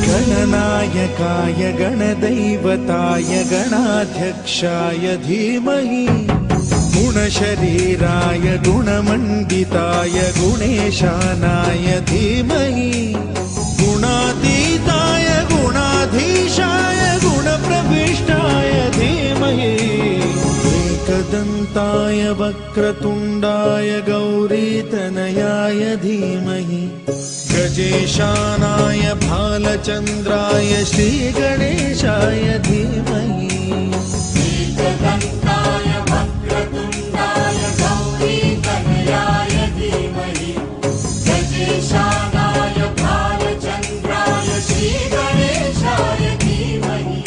गणनायकाय गणदैवताय गणाध्यक्षाय धीमहि गुणशरीराय गुणमण्डिताय गुणेशानाय धीमहि गुणातीताय गुणाधीशाय गुणप्रविष्टाय धीमहि एकदन्ताय वक्रतुण्डाय गौरीतनयाय धीमहि गजेशानाय भालचन्द्राय श्रीगणेशाय धीमहि एकदन्ताय वक्रतुण्डाय गौरीतनयाय धीमहि गजेशानाय भालचन्द्राय श्रीगणेशाय धीमहि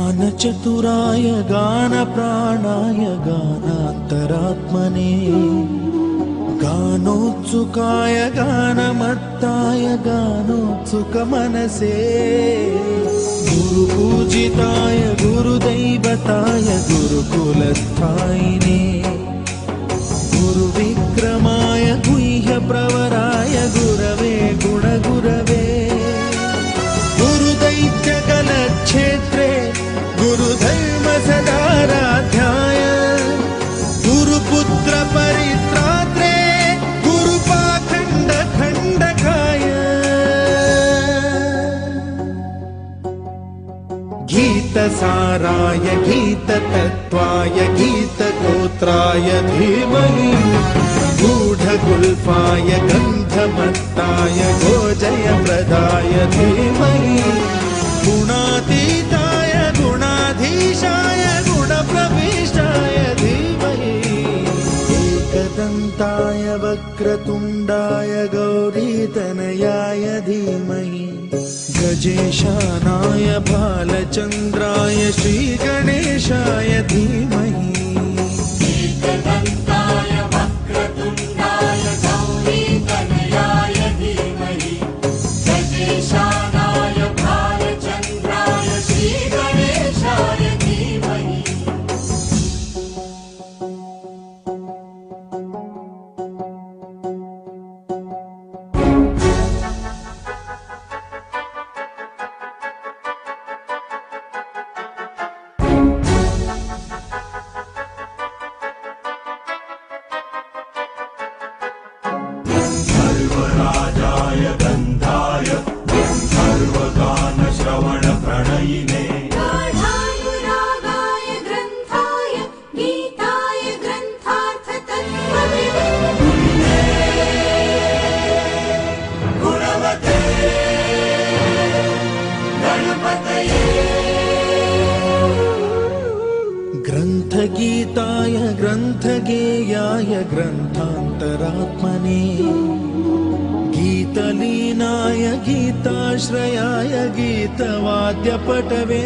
गानचतुराय गानप्राणाय गानान्तरात्मने गानोत्सुकाय गानमत्ताय गानोत्सुकमनसे गुरुपूजिताय गुरुदैवताय गुरुकुलस्थायिने गुरुविक्रमाय गुह्यप्रवराय गुरवे गुणगुरवे गुरुदैत्यकलक्षेत्रे गुरुधर्म सदाराध्याय गुरुपुत्र परित्रात्रे गुरुपाखण्ड खण्डकाय गीतसाराय गीततत्त्वाय गीतगोत्राय धीमहि गूढगुल्फाय गन्धमत्ताय गोजयप्रदाय धीमहि गुणातीताय गुणाधीशाय गुणप्रविष्टाय धीमहि एकदन्ताय वक्रतुण्डाय गौरीतनयाय धीमहि गजेशानाय भालचन्द्राय श्रीगणेशाय धीमहि एकदन्ताय वक्रतुण्डाय गौरीतनयाय धीमहि गजेशानाय भालचन्द्राय श्रीगणेशाय धीमहि सर्वराजाय गन्धाय सर्वगानश्रवणप्रणयिने गाढानुरागाय ग्रन्थाय गीताय ग्रन्थार्थतत्त्वविदे गुणवते गणपतये ग्रन्थगीताय ग्रन्थगेयाय ग्रन्थान्तरात्मने गीतलीनाय गीताश्रयाय गीतवाद्यपटवे